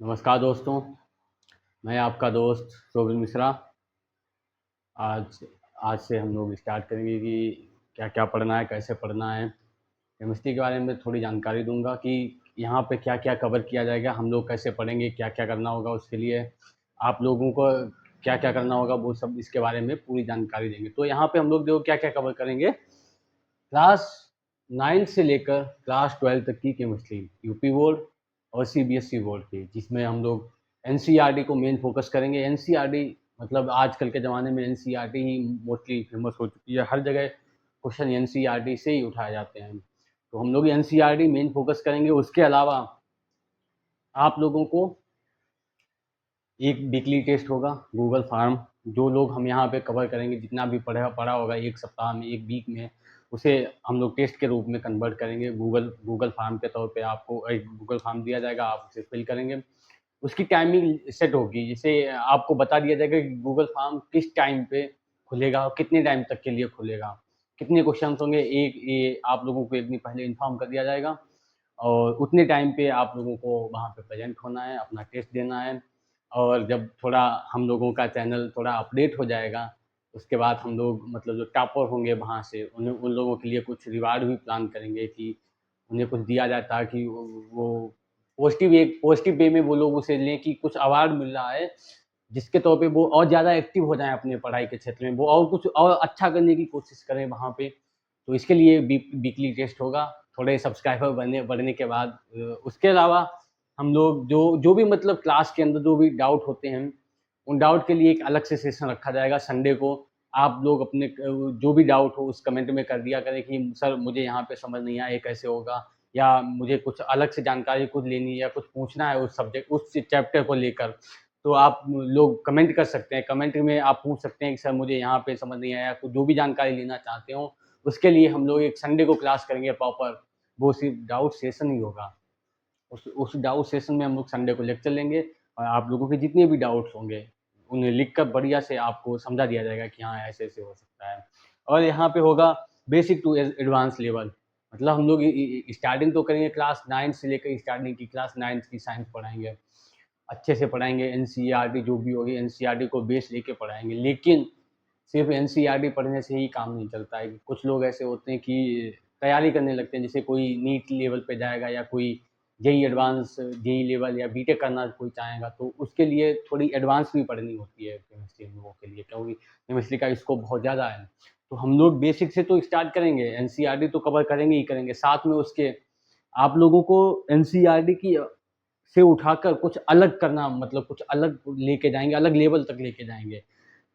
नमस्कार दोस्तों, मैं आपका दोस्त शोभित मिश्रा। आज आज से हम लोग स्टार्ट करेंगे कि क्या-क्या पढ़ना है, कैसे पढ़ना है। केमिस्ट्री के बारे में थोड़ी जानकारी दूँगा कि यहाँ पे क्या-क्या कवर किया जाएगा, हम लोग कैसे पढ़ेंगे, क्या-क्या करना होगा उसके लिए, आप लोगों को क्या-क्या करना होगा, वो सब इसके बारे में पूरी जानकारी देंगे। तो यहाँ पे हम लोग देखो क्या-क्या कवर करेंगे, क्लास 9 से लेकर क्लास 12 तक की केमिस्ट्री, यूपी बोर्ड और सीबीएसई बोर्ड की, जिसमें हम लोग एनसीईआरटी को मेन फोकस करेंगे। एनसीईआरटी मतलब आजकल के ज़माने में एनसीईआरटी ही मोस्टली फेमस हो चुकी है, हर जगह क्वेश्चन एनसीईआरटी से ही उठाए जाते हैं। तो हम लोग एनसीईआरटी मेन फोकस करेंगे। उसके अलावा आप लोगों को एक वीकली टेस्ट होगा गूगल फॉर्म, जो लोग हम यहाँ पे कवर करेंगे, जितना भी पढ़ा पढ़ा होगा एक सप्ताह में, एक वीक में, उसे हम लोग टेस्ट के रूप में कन्वर्ट करेंगे। गूगल फॉर्म के तौर पे आपको एक गूगल फॉर्म दिया जाएगा, आप उसे फिल करेंगे। उसकी टाइमिंग सेट होगी, जैसे आपको बता दिया जाएगा कि गूगल फॉर्म किस टाइम पे खुलेगा और कितने टाइम तक के लिए खुलेगा, कितने क्वेश्चंस होंगे, एक ये आप लोगों को 1 दिन पहले इन्फॉर्म कर दिया जाएगा और उतने टाइम पे आप लोगों को वहाँ पे प्रेज़ेंट होना है, अपना टेस्ट देना है। और जब थोड़ा हम लोगों का चैनल थोड़ा अपडेट हो जाएगा, उसके बाद हम लोग मतलब जो टॉपर होंगे वहाँ से, उन लोगों के लिए कुछ रिवार्ड भी प्लान करेंगे कि उन्हें कुछ दिया जाए, ताकि वो पॉज़िटिव वे में वो लोग उसे लें कि कुछ अवार्ड मिल रहा है, जिसके तौर पे वो और ज़्यादा एक्टिव हो जाएँ अपने पढ़ाई के क्षेत्र में, वो और कुछ और अच्छा करने की कोशिश करें वहाँ पे। तो इसके लिए वीकली टेस्ट होगा, थोड़े सब्सक्राइबर बढ़ने के बाद। उसके अलावा हम लोग जो जो भी मतलब क्लास के अंदर जो भी डाउट होते हैं, उन डाउट के लिए एक अलग से सेशन रखा जाएगा संडे को। आप लोग अपने जो भी डाउट हो उस कमेंट में कर दिया करें कि सर मुझे यहाँ पे समझ नहीं आया, ये कैसे होगा? या मुझे कुछ अलग से जानकारी कुछ लेनी है या कुछ पूछना है उस चैप्टर को लेकर। तो आप लोग कमेंट कर सकते हैं, कमेंट में आप पूछ सकते हैं कि सर मुझे यहाँ पे समझ नहीं आया, कुछ जो भी जानकारी लेना चाहते हो, उसके लिए हम लोग एक संडे को क्लास करेंगे प्रॉपर, वो सिर्फ़ डाउट सेशन ही होगा। उस डाउट सेशन में हम लोग संडे को लेक्चर लेंगे और आप लोगों के जितने भी डाउट्स होंगे, उन्हें लिख कर बढ़िया से आपको समझा दिया जाएगा कि हाँ, ऐसे-ऐसे हो सकता है। और यहाँ पे होगा बेसिक टू एडवांस लेवल, मतलब हम लोग स्टार्टिंग तो करेंगे क्लास 9 से लेकर स्टार्टिंग की क्लास 9 की साइंस पढ़ाएँगे। अच्छे से पढ़ाएँगे, एनसीईआरटी जो भी होगी एनसीईआरटी को बेस लेके पढ़ाएँगे। लेकिन सिर्फ़ एनसीईआरटी पढ़ने से ही काम नहीं चलता है। कुछ लोग ऐसे होते हैं कि तैयारी करने लगते हैं, जैसे कोई नीट लेवल पे जाएगा या कोई जेईई एडवांस, जेईई लेवल या बीटेक करना कोई चाहेगा, तो उसके लिए थोड़ी एडवांस भी पढ़नी होती है केमिस्ट्री लोगों के लिए, क्योंकि केमिस्ट्री का स्कोप बहुत ज़्यादा है। तो हम लोग बेसिक से तो स्टार्ट करेंगे, एनसीईआरटी तो कवर करेंगे ही करेंगे, साथ में उसके आप लोगों को एनसीईआरटी की से उठाकर कुछ अलग करना, मतलब कुछ अलग लेके जाएँगे, अलग लेवल तक लेके जाएँगे।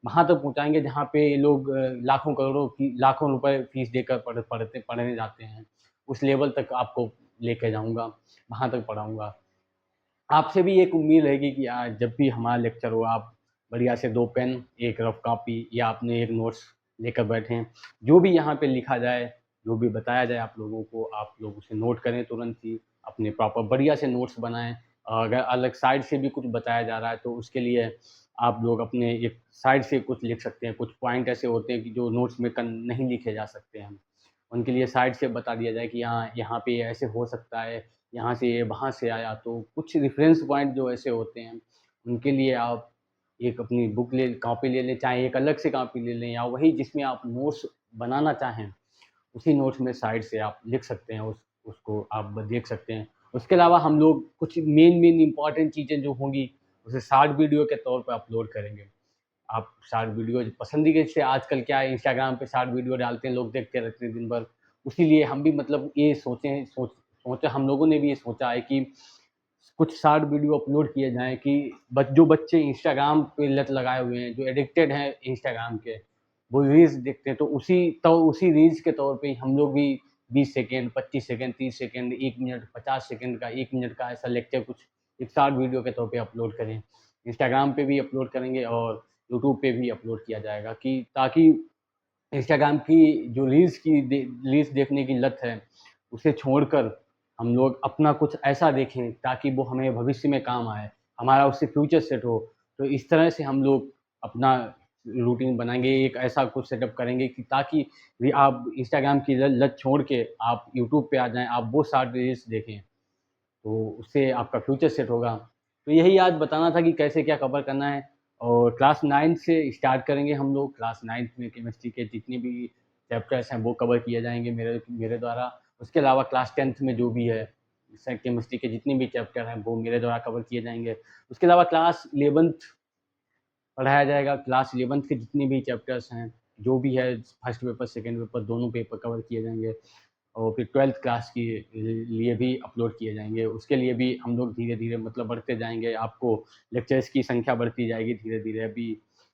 वहाँ तक पहुँचाएँगे जहाँ पे लोग लाखों करोड़ों की लाखों रुपए फ़ीस देकर पढ़ने जाते हैं। उस लेवल तक आपको लेके जाऊँगा, वहाँ तक पढ़ाऊँगा। आपसे भी एक उम्मीद रहेगी कि जब भी हमारा लेक्चर हो, आप बढ़िया से 2 पेन, 1 रफ कॉपी या अपने एक नोट्स लेकर बैठें। जो भी यहाँ पे लिखा जाए, जो भी बताया जाए आप लोगों को, आप लोग उसे नोट करें तुरंत ही, अपने प्रॉपर बढ़िया से नोट्स बनाएँ। अगर अलग साइड से भी कुछ बताया जा रहा है, तो उसके लिए आप लोग अपने एक साइड से कुछ लिख सकते हैं। कुछ पॉइंट ऐसे होते हैं कि जो नोट्स में कन नहीं लिखे जा सकते हैं। उनके लिए साइड से बता दिया जाए कि हाँ, यहाँ पे ऐसे हो सकता है, यहाँ से ये वहाँ से आया। तो कुछ रेफ़रेंस पॉइंट जो ऐसे होते हैं, उनके लिए आप एक अपनी बुक ले कॉपी ले लें, चाहे एक अलग से कॉपी ले लें या वही जिसमें आप नोट्स बनाना चाहें, उसी नोट्स में साइड से आप लिख सकते हैं, उसको आप देख सकते हैं। उसके अलावा हम लोग कुछ मेन इम्पोर्टेंट चीज़ें जो होंगी, उसे शॉर्ट वीडियो के तौर पे अपलोड करेंगे। आप शॉर्ट वीडियो पसंदीदा से आजकल क्या है, इंस्टाग्राम पे शॉर्ट वीडियो डालते हैं, लोग देखते रहते हैं दिन भर। उसीलिए हम भी मतलब ये सोचा हम लोगों ने भी ये सोचा है कि कुछ शॉर्ट वीडियो अपलोड किए जाएँ कि जो बच्चे इंस्टाग्राम पे लत लगाए हुए हैं, जो एडिक्टेड हैं इंस्टाग्राम के, वो रील्स देखते हैं, तो उसी रील्स के तौर पे हम लोग भी 20 second, 25 second, 30 second, 1 minute, 50 second का, 1 मिनट का ऐसा लेक्चर कुछ एक शॉर्ट वीडियो के तौर पे अपलोड करें। इंस्टाग्राम पे भी अपलोड करेंगे और यूट्यूब पे भी अपलोड किया जाएगा, कि ताकि इंस्टाग्राम की जो रील्स देखने की लत है, उसे छोड़कर हम लोग अपना कुछ ऐसा देखें ताकि वो हमें भविष्य में काम आए, हमारा उससे फ्यूचर सेट हो। तो इस तरह से हम लोग अपना रूटीन बनाएँगे, एक ऐसा कुछ सेटअप करेंगे कि ताकि भी आप इंस्टाग्राम की लत छोड़ के आप यूट्यूब पे आ जाएँ, आप वो शॉर्ट रील्स देखें, तो उससे आपका फ्यूचर सेट होगा। तो यही आज बताना था कि कैसे क्या कवर करना है। और क्लास 9 से स्टार्ट करेंगे हम लोग। क्लास 9th में केमिस्ट्री के जितने भी चैप्टर्स हैं वो कवर किए जाएंगे मेरे मेरे द्वारा। उसके अलावा क्लास 10th में जो भी है केमिस्ट्री के जितने भी चैप्टर हैं वो मेरे द्वारा कवर किए जाएंगे। उसके अलावा क्लास 11th पढ़ाया जाएगा। क्लास 11th के जितने भी चैप्टर्स हैं जो भी है, फर्स्ट पेपर सेकेंड पेपर दोनों पेपर कवर किए जाएंगे। और फिर 12th क्लास के लिए भी अपलोड किए जाएंगे। उसके लिए भी हम लोग धीरे धीरे मतलब बढ़ते जाएंगे। आपको लेक्चर्स की संख्या बढ़ती जाएगी धीरे धीरे। अभी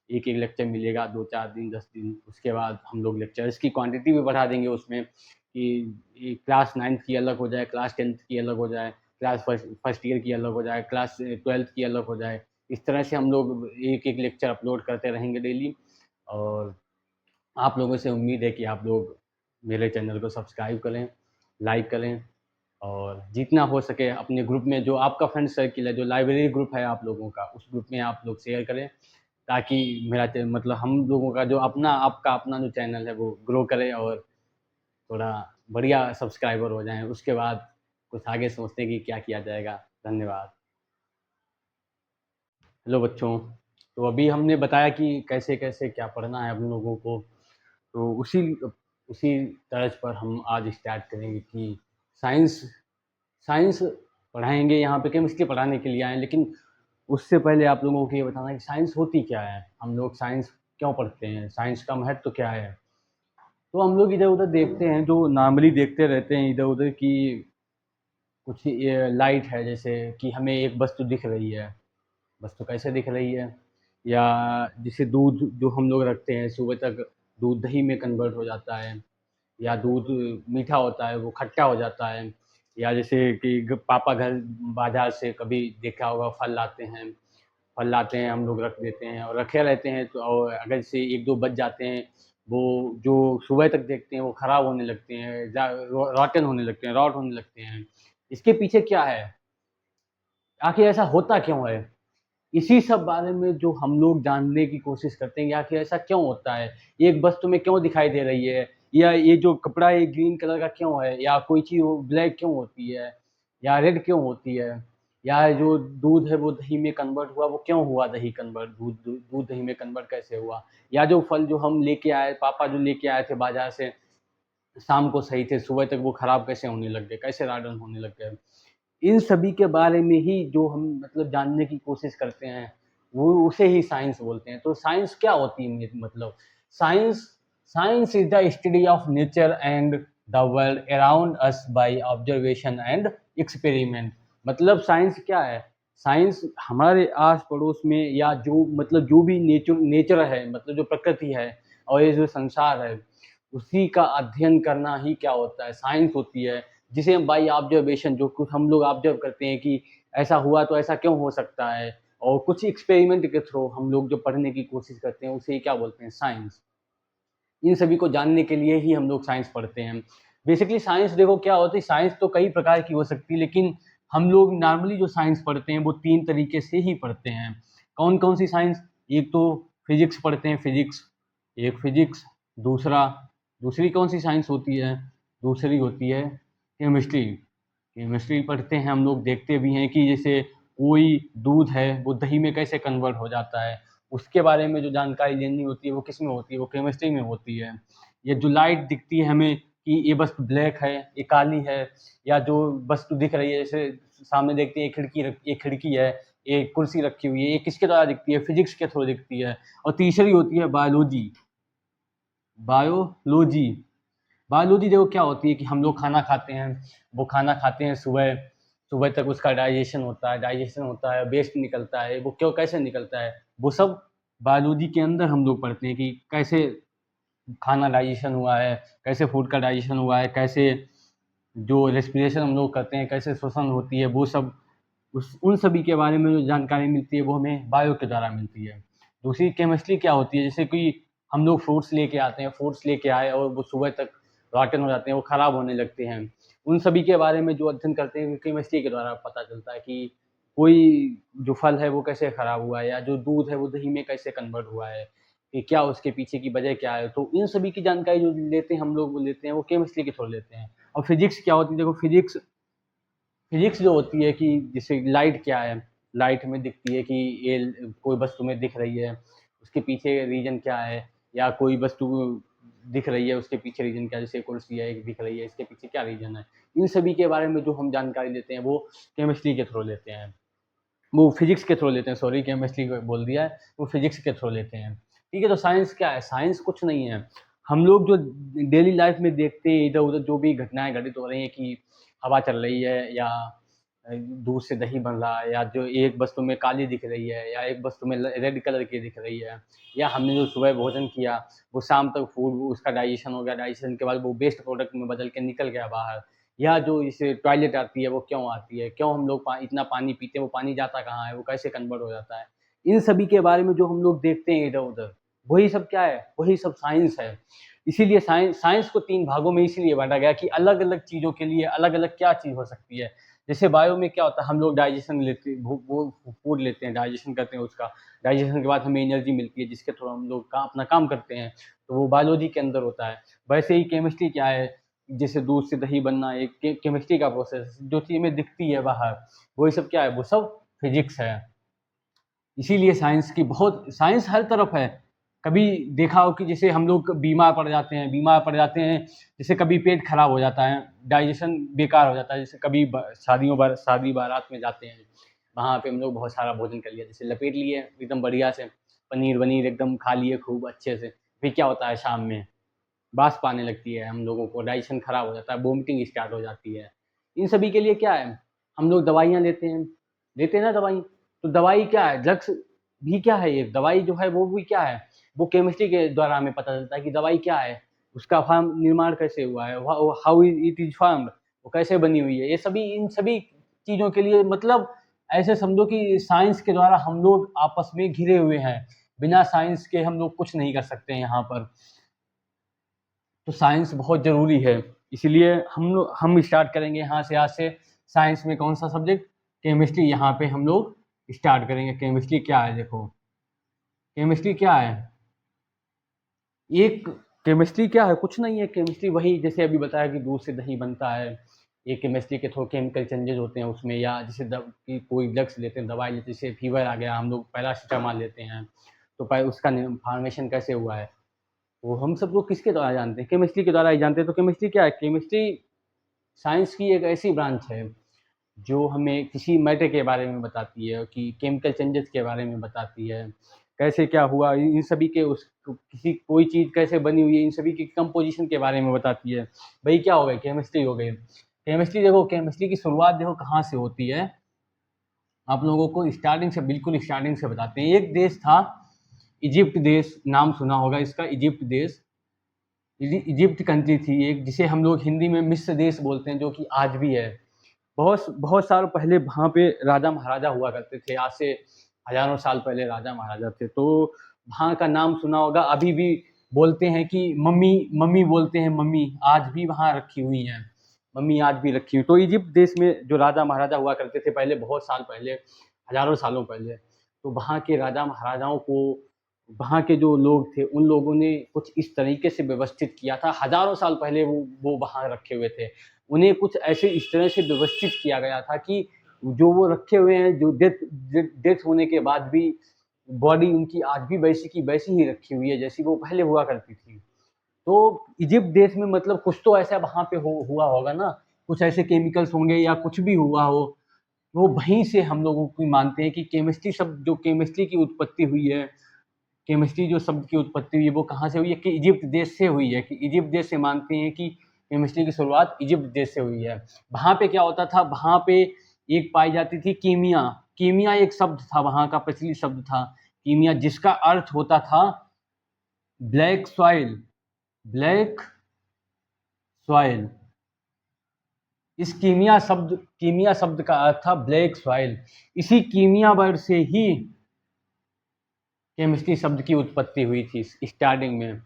एक एक लेक्चर मिलेगा 2-4 दिन 10 दिन। उसके बाद हम लोग लेक्चर्स की क्वांटिटी भी बढ़ा देंगे उसमें कि क्लास 9th की अलग हो जाए, क्लास 10th की अलग हो जाए, क्लास फर्स्ट ईयर की अलग हो जाए, क्लास 12th की अलग हो जाए। इस तरह से हम लोग एक एक लेक्चर अपलोड करते रहेंगे डेली। और आप लोगों से उम्मीद है कि आप लोग मेरे चैनल को सब्सक्राइब करें, लाइक करें और जितना हो सके अपने ग्रुप में जो आपका फ्रेंड सर्किल है, जो लाइब्रेरी ग्रुप है आप लोगों का, उस ग्रुप में आप लोग शेयर करें ताकि मेरा मतलब हम लोगों का जो अपना आपका अपना जो चैनल है वो ग्रो करे और थोड़ा बढ़िया सब्सक्राइबर हो जाएं। उसके बाद कुछ आगे सोचते हैं कि क्या किया जाएगा। धन्यवाद। हेलो बच्चों, तो अभी हमने बताया कि कैसे कैसे क्या पढ़ना है हम लोगों को। तो उसी उसी तर्ज पर हम आज स्टार्ट करेंगे कि साइंस साइंस पढ़ाएंगे। यहाँ पे केमिस्ट्री पढ़ाने के लिए आए, लेकिन उससे पहले आप लोगों को ये बताना है कि साइंस होती क्या है, हम लोग साइंस क्यों पढ़ते हैं, साइंस का महत्व तो क्या है। तो हम लोग इधर उधर देखते हैं, जो नॉर्मली देखते रहते हैं इधर उधर की कुछ लाइट है, जैसे कि हमें एक वस्तु दिख रही है। वस्तु कैसे दिख रही है, या जैसे दूध जो हम लोग रखते हैं सुबह तक दूध दही में कन्वर्ट हो जाता है, या दूध मीठा होता है वो खट्टा हो जाता है। या जैसे कि पापा घर बाजार से कभी देखा होगा फल लाते हैं, फल लाते हैं हम लोग रख देते हैं और रखे रहते हैं। तो और अगर जैसे एक दो बच जाते हैं, वो जो सुबह तक देखते हैं वो ख़राब होने लगते हैं, रॉटन होने लगते हैं, रॉट होने लगते हैं। इसके पीछे क्या है, आखिर ऐसा होता क्यों है? इसी सब बारे में जो हम लोग जानने की कोशिश करते हैं कि आखिर ऐसा क्यों होता है, एक वस्तु में क्यों दिखाई दे रही है, या ये जो कपड़ा है ग्रीन कलर का क्यों है, या कोई चीज़ वो ब्लैक क्यों होती है, या रेड क्यों होती है, या जो दूध है वो दही में कन्वर्ट हुआ वो क्यों हुआ, दही कन्वर्ट दूध दही में कन्वर्ट कैसे हुआ, या जो फल जो हम लेके आए, पापा जो लेके आए थे बाजार से शाम को सही थे, सुबह तक वो खराब कैसे होने लग गए, कैसे राडन होने लग गए। इन सभी के बारे में ही जो हम मतलब जानने की कोशिश करते हैं वो उसे ही साइंस बोलते हैं। तो साइंस क्या होती है, मतलब science science is the study of nature and the world around us by observation and experiment. मतलब साइंस क्या है, साइंस हमारे आस पड़ोस में या जो मतलब जो भी नेचर है, मतलब जो प्रकृति है और ये जो संसार है उसी का अध्ययन करना ही क्या होता है, साइंस होती है। जिसे हम बाई ऑब्जर्वेशन जो कुछ हम लोग ऑब्जर्व करते हैं कि ऐसा हुआ तो ऐसा क्यों हो सकता है, और कुछ एक्सपेरिमेंट के थ्रू हम लोग जो पढ़ने की कोशिश करते हैं उसे क्या बोलते हैं, साइंस। इन सभी को जानने के लिए ही हम लोग साइंस पढ़ते हैं। बेसिकली साइंस देखो क्या होती है, साइंस तो कई प्रकार की हो सकती है, लेकिन हम लोग नॉर्मली जो साइंस पढ़ते हैं वो 3 तरीके से ही पढ़ते हैं। कौन-कौन सी साइंस? एक तो फिजिक्स पढ़ते हैं, फिजिक्स, एक फिजिक्स, दूसरा दूसरी कौन सी साइंस होती है? दूसरी होती है केमिस्ट्री। केमिस्ट्री पढ़ते हैं हम लोग, देखते भी हैं कि जैसे कोई दूध है वो दही में कैसे कन्वर्ट हो जाता है, उसके बारे में जो जानकारी लेनी होती है वो किस में होती है, वो केमिस्ट्री में होती है। ये जो लाइट दिखती है हमें कि ये वस्तु ब्लैक है, ये काली है, या जो वस्तु दिख रही है जैसे सामने देखते हैं ये खिड़की है, ये कुर्सी रखी हुई है, ये किसके द्वारा दिखती है, फिजिक्स के थ्रू दिखती है। और तीसरी होती है बायोलॉजी। बायोलॉजी बायोलॉजी देखो क्या होती है कि हम लोग खाना खाते हैं, वो खाना खाते हैं सुबह, सुबह तक उसका डाइजेशन होता है, वेस्ट निकलता है, वो क्यों कैसे निकलता है, वो सब बायोलॉजी के अंदर हम लोग पढ़ते हैं कि कैसे खाना डाइजेशन हुआ है, कैसे फूड का डाइजेशन हुआ है, कैसे जो रेस्पिरेशन हम लोग करते हैं कैसे श्वसन होती है, वो सब उन सभी के बारे में जो जानकारी मिलती है वो हमें बायो के द्वारा मिलती है। दूसरी केमिस्ट्री क्या होती है, जैसे कि हम लोग फ्रूट्स लेके आते हैं, फ्रूट्स लेके आए और वो सुबह तक रॉटन हो जाते हैं, वो ख़राब होने लगते हैं। उन सभी के बारे में जो अध्ययन करते हैं केमिस्ट्री के द्वारा पता चलता है कि कोई जो फल है वो कैसे ख़राब हुआ है, या जो दूध है वो दही में कैसे कन्वर्ट हुआ है, कि क्या उसके पीछे की वजह क्या है। तो इन सभी की जानकारी जो लेते हैं हम लोग, वो लेते हैं वो केमिस्ट्री के थ्रू लेते हैं। और फिजिक्स क्या होती है, देखो फिजिक्स फिजिक्स जो होती है कि जैसे लाइट क्या है, लाइट हमें दिखती है कि ये कोई वस्तु में दिख रही है, उसके पीछे रीजन क्या है, या कोई वस्तु दिख रही है उसके पीछे रीजन क्या है, जैसे कुर्सी है एक दिख रही है, इसके पीछे क्या रीजन है, इन सभी के बारे में जो हम जानकारी लेते हैं वो केमिस्ट्री के थ्रू लेते हैं, वो फिजिक्स के थ्रू लेते हैं, सॉरी केमिस्ट्री को बोल दिया है, वो फिजिक्स के थ्रू लेते हैं। ठीक है, तो साइंस क्या है? साइंस कुछ नहीं है। हम लोग जो डेली लाइफ में देखते हैं इधर उधर जो भी घटनाएं घटित हो रही हैं कि हवा चल रही है, या दूध से दही बन रहा है, या जो एक वस्तु में काली दिख रही है, या एक वस्तु में रेड कलर की दिख रही है, या हमने जो सुबह भोजन किया वो शाम तक फूड उसका डाइजेशन हो गया, डाइजेशन के बाद वो वेस्ट प्रोडक्ट में बदल के निकल गया बाहर, या जो इसे टॉयलेट आती है वो क्यों आती है, क्यों हम लोग इतना पानी पीते हैं, वो पानी जाता कहाँ है, वो कैसे कन्वर्ट हो जाता है, इन सभी के बारे में जो हम लोग देखते हैं इधर उधर, वही सब क्या है? वही सब साइंस है। इसीलिए साइंस को 3 भागों में इसीलिए बाँटा गया कि अलग-अलग चीज़ों के लिए अलग-अलग क्या चीज़ हो सकती है। जैसे बायो में क्या होता है, हम लोग डाइजेशन लेते वो फूड लेते हैं, डाइजेशन करते हैं उसका, डाइजेशन के बाद हमें एनर्जी मिलती है जिसके थ्रू हम लोग अपना काम करते हैं, तो वो बायोलॉजी के अंदर होता है। वैसे ही केमिस्ट्री क्या है, जैसे दूध से दही बनना एक केमिस्ट्री का प्रोसेस, जो चीज़ हमें दिखती है बाहर, वही सब क्या है? वो सब फिजिक्स है। इसीलिए साइंस हर तरफ है। कभी देखा हो कि जैसे हम लोग बीमार पड़ जाते हैं, जैसे कभी पेट खराब हो जाता है, डाइजेशन बेकार हो जाता है, जैसे कभी शादी बारात में जाते हैं, वहाँ पे हम लोग बहुत सारा भोजन कर लिया, जैसे लपेट लिए एकदम बढ़िया से, पनीर-वनीर एकदम खा लिए खूब अच्छे से, फिर क्या होता है शाम में बाँस आने लगती है, हम लोगों को डाइजेशन खराब हो जाता है, वोमिटिंग स्टार्ट हो जाती है। इन सभी के लिए क्या है, हम लोग दवाइयाँ लेते हैं ना दवाई, तो दवाई क्या है, ड्रग्स भी क्या है, ये दवाई जो है वो भी क्या है, वो केमिस्ट्री के द्वारा हमें पता चलता है कि दवाई क्या है, उसका फॉर्म निर्माण कैसे हुआ है, हाउ इट इज़ फॉर्म्ड, वो कैसे बनी हुई है, ये सभी इन सभी चीज़ों के लिए मतलब ऐसे समझो कि साइंस के द्वारा हम लोग आपस में घिरे हुए हैं, बिना साइंस के हम लोग कुछ नहीं कर सकते हैं यहाँ पर। तो साइंस बहुत ज़रूरी है, इसीलिए हम स्टार्ट करेंगे यहाँ से आज से साइंस में कौन सा सब्जेक्ट? केमिस्ट्री यहाँ पे हम लोग स्टार्ट करेंगे। केमिस्ट्री क्या है देखो, केमिस्ट्री क्या है? एक केमिस्ट्री क्या है? कुछ नहीं है, केमिस्ट्री वही जैसे अभी बताया कि दूध से दही बनता है, ये केमिस्ट्री के थ्रू केमिकल चेंजेज़ होते हैं उसमें, या जैसे कि कोई ड्रग्स लेते हैं, दवाई लेते हैं, जैसे फीवर आ गया हम लोग पैरासिटामॉल लेते हैं, तो उसका फॉर्मेशन कैसे हुआ है? वो हम सब लोग किसके द्वारा जानते हैं? केमिस्ट्री के द्वारा ही जानते हैं। तो केमिस्ट्री क्या है? केमिस्ट्री साइंस की एक ऐसी ब्रांच है जो हमें किसी मैटर के बारे में बताती है, कि केमिकल चेंजेस के बारे में बताती है, कैसे क्या हुआ, इन सभी के उस किसी कोई चीज़ कैसे बनी हुई है, इन सभी की कंपोजिशन के बारे में बताती है। भाई क्या हो गई? केमिस्ट्री हो गई। केमिस्ट्री देखो, केमिस्ट्री की शुरुआत देखो कहाँ से होती है, आप लोगों को स्टार्टिंग से, बिल्कुल स्टार्टिंग से बताते हैं। एक देश था, इजिप्ट देश, नाम सुना होगा इसका, इजिप्ट देश। इजिप्ट कंट्री थी एक, जिसे हम लोग हिंदी में मिस्र देश बोलते हैं, जो कि आज भी है। बहुत बहुत साल पहले वहाँ पे राजा महाराजा हुआ करते थे, आज से हज़ारों साल पहले राजा महाराजा थे। तो वहाँ का नाम सुना होगा, अभी भी बोलते हैं कि मम्मी मम्मी बोलते हैं, मम्मी आज भी वहाँ रखी हुई हैं, मम्मी आज भी रखी हुई। तो इजिप्ट देश में जो राजा महाराजा हुआ करते थे पहले, बहुत साल पहले, हज़ारों सालों पहले, तो वहाँ के राजा महाराजाओं को वहाँ के जो लोग थे, उन लोगों ने कुछ इस तरीके से व्यवस्थित किया था, हज़ारों साल पहले वो वहाँ रखे हुए थे। उन्हें कुछ ऐसे इस तरह से व्यवस्थित किया गया था कि जो वो रखे हुए हैं, जो डेथ होने के बाद भी बॉडी उनकी आज भी वैसी की वैसी ही रखी हुई है, जैसी वो पहले हुआ करती थी। तो इजिप्ट देश में मतलब कुछ तो ऐसा वहाँ पे हुआ होगा ना, कुछ ऐसे केमिकल्स होंगे या कुछ भी हुआ हो, वो वहीं से हम लोगों को मानते हैं कि केमिस्ट्री शब्द, जो केमिस्ट्री की उत्पत्ति हुई है, केमिस्ट्री जो शब्द की उत्पत्ति हुई है वो कहाँ से हुई है? कि इजिप्ट देश से हुई है, कि इजिप्ट देश से मानते हैं कि केमिस्ट्री की शुरुआत इजिप्ट देश से हुई है। वहाँ पे क्या होता था, वहाँ पे एक पाई जाती थी कीमिया। कीमिया एक शब्द था, वहाँ का प्रचलित शब्द था कीमिया, जिसका अर्थ होता था ब्लैक सॉइल, ब्लैक सॉइल। इस कीमिया शब्द का अर्थ था ब्लैक सॉइल। इसी कीमिया वर्ड से ही केमिस्ट्री शब्द की उत्पत्ति हुई थी स्टार्टिंग में।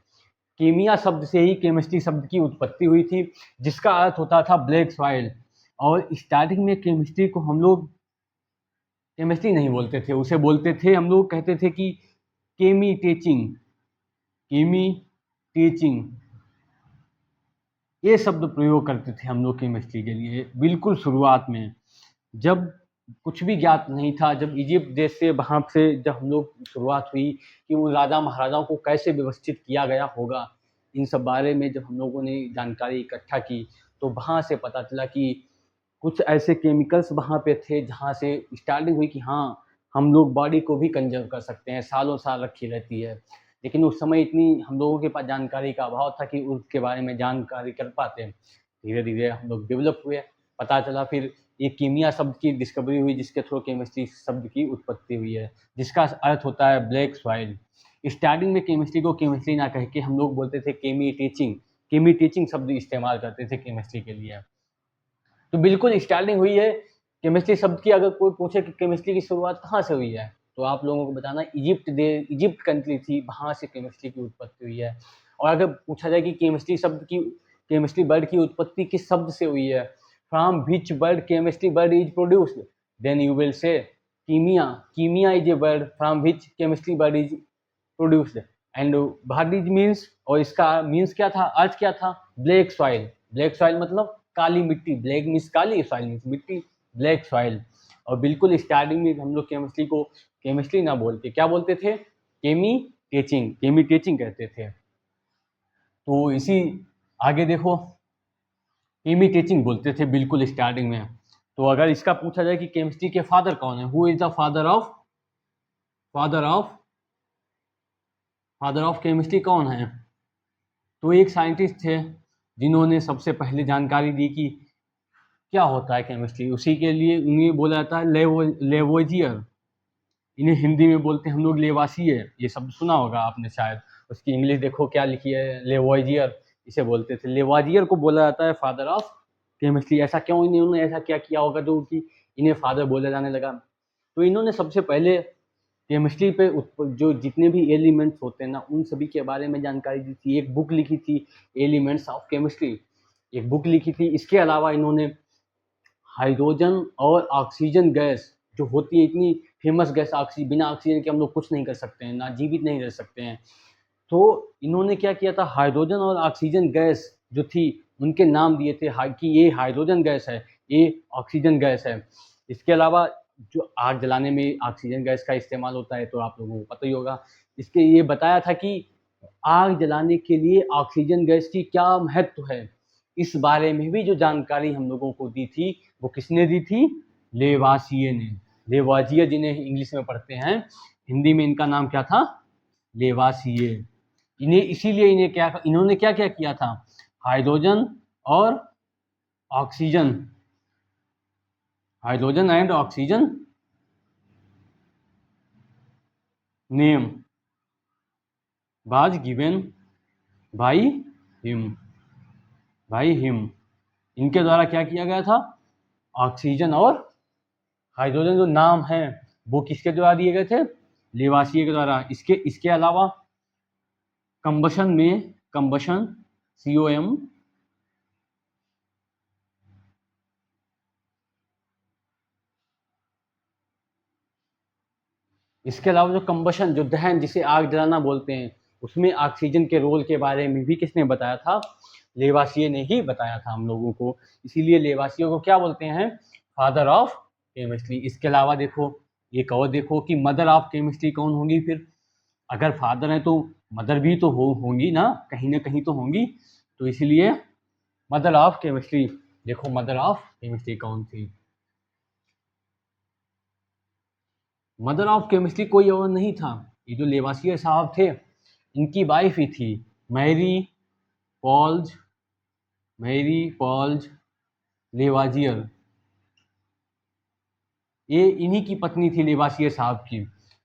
कीमिया शब्द से ही केमिस्ट्री शब्द की उत्पत्ति हुई थी, जिसका अर्थ होता था ब्लैक सॉइल। और स्टार्टिंग में केमिस्ट्री को हम लोग केमिस्ट्री नहीं बोलते थे, उसे बोलते थे, हम लोग कहते थे कि केमी टीचिंग, केमी टीचिंग, ये शब्द प्रयोग करते थे हम लोग केमिस्ट्री के लिए बिल्कुल शुरुआत में। जब कुछ भी ज्ञात नहीं था। जब इजिप्ट देश से वहाँ से जब हम लोग शुरुआत हुई कि उन राजा महाराजाओं को कैसे व्यवस्थित किया गया होगा, इन सब बारे में जब हम लोगों ने जानकारी इकट्ठा की, तो वहाँ से पता चला कि कुछ ऐसे केमिकल्स वहाँ पे थे जहाँ से स्टार्टिंग हुई कि हाँ, हम लोग बॉडी को भी कंजर्व कर सकते हैं, सालों साल रखी रहती है। लेकिन उस समय इतनी हम लोगों के पास जानकारी का अभाव था कि उसके बारे में जानकारी कर पाते। धीरे धीरे हम लोग डेवलप हुए, पता चला, फिर ये कीमिया शब्द की डिस्कवरी हुई, जिसके थ्रू केमिस्ट्री शब्द की उत्पत्ति हुई है, जिसका अर्थ होता है ब्लैक सॉइल। स्टार्टिंग में केमिस्ट्री को केमिस्ट्री ना कह के हम लोग बोलते थे केमी टीचिंग शब्द इस्तेमाल करते थे केमिस्ट्री के लिए। तो बिल्कुल स्टार्टिंग हुई है केमिस्ट्री शब्द की। अगर कोई पूछे कि केमिस्ट्री की शुरुआत कहाँ से हुई है, तो आप लोगों को बताना इजिप्ट कंट्री थी, वहाँ से केमिस्ट्री की उत्पत्ति हुई है। और अगर पूछा जाए कि केमिस्ट्री वर्ड की उत्पत्ति किस शब्द से हुई है, from which word chemistry word is produced, then you will say कीमिया is a word from which chemistry word is produced and word means, और इसका मीन्स क्या था, अर्थ क्या था, ब्लैक सॉइल मतलब काली मिट्टी। ब्लैक मीन्स काली, सॉइल मीन्स मिट्टी, ब्लैक सॉइल। और बिल्कुल स्टार्टिंग में हम लोग केमिस्ट्री को केमिस्ट्री ना बोलते क्या बोलते थे, केमी टीचिंग कहते थे। तो इसी आगे देखो, केमी टीचिंग बोलते थे बिल्कुल स्टार्टिंग में। तो अगर इसका पूछा जाए कि केमिस्ट्री के फादर कौन है, who is the father of chemistry कौन है, तो एक साइंटिस्ट थे जिन्होंने सबसे पहले जानकारी दी कि क्या होता है केमिस्ट्री। उसी के लिए उन्हें बोला जाता है लेवोजियर। इन्हें हिंदी में बोलते हैं हम लोग लेवासिए, ये शब्द सुना होगा आपने शायद। उसकी इंग्लिश देखो क्या लिखी है, लेवोजियर, इसे बोलते थे। लेवाजियर को बोला जाता है फादर ऑफ केमिस्ट्री। ऐसा क्यों, इन्होंने ऐसा क्या किया होगा जो कि इन्हें फादर बोला जाने लगा। तो इन्होंने सबसे पहले केमिस्ट्री पे जो जितने भी एलिमेंट्स होते हैं ना, उन सभी के बारे में जानकारी दी थी। एक बुक लिखी थी, एलिमेंट्स ऑफ केमिस्ट्री, एक बुक लिखी थी। इसके अलावा इन्होंने हाइड्रोजन और ऑक्सीजन गैस जो होती है, इतनी फेमस गैस, बिना ऑक्सीजन के हम लोग कुछ नहीं कर सकते हैं, ना जीवित नहीं रह सकते हैं। तो इन्होंने क्या किया था, हाइड्रोजन और ऑक्सीजन गैस जो थी उनके नाम दिए थे कि ये हाइड्रोजन गैस है, ये ऑक्सीजन गैस है। इसके अलावा जो आग जलाने में ऑक्सीजन गैस का इस्तेमाल होता है, तो आप लोगों को पता ही होगा। इसके ये बताया था कि आग जलाने के लिए ऑक्सीजन गैस की क्या महत्व है। इस बारे में भी जो जानकारी हम लोगों को दी थी, वो किसने दी थी, लेवासिए ने। लेवाजिए जिन्हें इंग्लिश में पढ़ते हैं, हिंदी में इनका नाम क्या था, लेवासिए। इन्होंने क्या क्या किया था, हाइड्रोजन और oxygen, hydrogen and oxygen name was given by him. इनके द्वारा क्या किया गया था, ऑक्सीजन और हाइड्रोजन जो नाम है वो किसके द्वारा दिए गए थे, लेवासिए के द्वारा। इसके अलावा कंबशन COM, इसके अलावा जो कंबशन, जो दहन, जिसे आग जलाना बोलते हैं, उसमें ऑक्सीजन के रोल के बारे में भी किसने बताया था, लेवासिए ने ही बताया था हम लोगों को। इसीलिए लेवासिए को क्या बोलते हैं, फादर ऑफ केमिस्ट्री। इसके अलावा देखो, एक और देखो कि मदर ऑफ केमिस्ट्री कौन होंगी। फिर अगर फादर है तो मदर भी तो होंगी ना कहीं तो होंगी। तो इसलिए मदर ऑफ केमिस्ट्री, देखो मदर ऑफ केमिस्ट्री कौन थी। मदर ऑफ केमिस्ट्री कोई और नहीं था, ये जो लेवासिए साहब थे, इनकी वाइफ ही थी मैरी पॉल्ज लेवाजियर। ये इन्हीं की पत्नी थी, लेवासिए साहब की,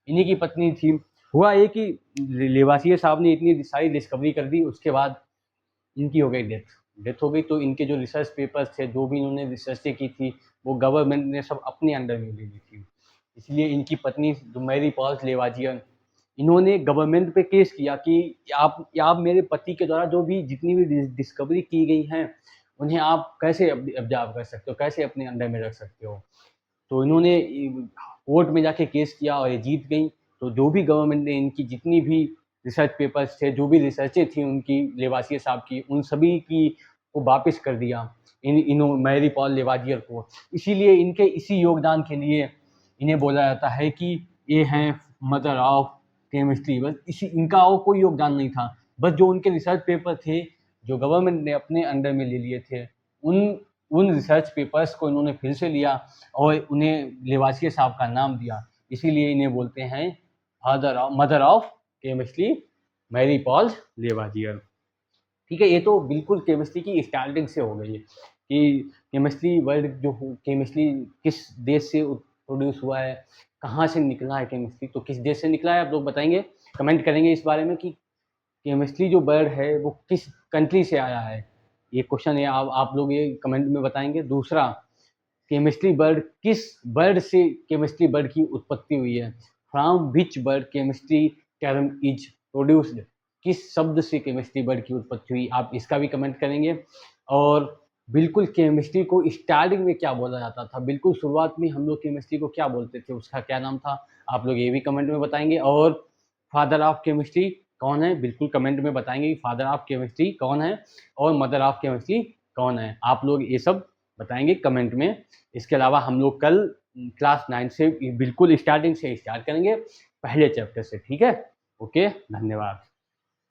इन्हीं की पत्नी थी। हुआ ये कि लेवासिए साहब ने इतनी सारी डिस्कवरी कर दी, उसके बाद इनकी हो गई डेथ हो गई। तो इनके जो रिसर्च पेपर्स थे, जो भी इन्होंने रिसर्चें की थी, वो गवर्नमेंट ने सब अपने अंडर में ले ली थी। इसलिए इनकी पत्नी जो मैरी पॉल्स लेवाजियर, इन्होंने गवर्नमेंट पे केस किया कि आप मेरे पति के द्वारा जो भी जितनी भी डिस्कवरी की गई हैं, उन्हें आप कैसे ऑब्जर्व कर सकते हो, कैसे अपने अंडर में रख सकते हो। तो इन्होंने कोर्ट में जाके केस किया और ये जीत गई। तो जो भी गवर्नमेंट ने इनकी जितनी भी रिसर्च पेपर्स थे, जो भी रिसर्चें थी उनकी, लेवासिए साहब की, उन सभी की को वापस कर दिया। मैरी पॉल लेवाजियर को। इसीलिए इनके इसी योगदान के लिए इन्हें बोला जाता है कि ये हैं मदर ऑफ केमिस्ट्री। बस इसी इनका और कोई योगदान नहीं था, बस जो उनके रिसर्च पेपर थे जो गवर्नमेंट ने अपने अंडर में ले लिए थे, उन रिसर्च पेपर्स को इन्होंने फिर से लिया और उन्हें लेवासियर साहब का नाम दिया। इसीलिए इन्हें बोलते हैं mother of chemistry, Marie Paul Lavoisier. ठीक है, ये तो बिल्कुल केमिस्ट्री की स्टार्टिंग से हो गई है कि केमिस्ट्री वर्ड जो केमिस्ट्री किस देश से प्रोड्यूस हुआ है, कहाँ से निकला है केमिस्ट्री, तो किस देश से निकला है आप लोग बताएंगे, कमेंट करेंगे इस बारे में कि केमिस्ट्री जो वर्ड है वो किस कंट्री से आया है। ये क्वेश्चन है, आप लोग ये कमेंट में बताएंगे। दूसरा, केमिस्ट्री वर्ड किस वर्ड से केमिस्ट्री वर्ड की उत्पत्ति हुई है, from which word chemistry term is produced, किस शब्द से केमिस्ट्री वर्ड की उत्पत्ति हुई, आप इसका भी कमेंट करेंगे। और बिल्कुल केमिस्ट्री को स्टार्टिंग में क्या बोला जाता था, बिल्कुल शुरुआत में हम लोग केमिस्ट्री को क्या बोलते थे, उसका क्या नाम था, आप लोग ये भी कमेंट में बताएंगे। और फादर ऑफ केमिस्ट्री कौन है, बिल्कुल कमेंट में बताएंगे कि फादर ऑफ केमिस्ट्री कौन है और मदर ऑफ केमिस्ट्री कौन है, आप लोग ये सब बताएंगे कमेंट में। इसके अलावा हम लोग कल क्लास 9 से बिल्कुल स्टार्टिंग से स्टार्ट करेंगे, पहले चैप्टर से। ठीक है, ओके, धन्यवाद।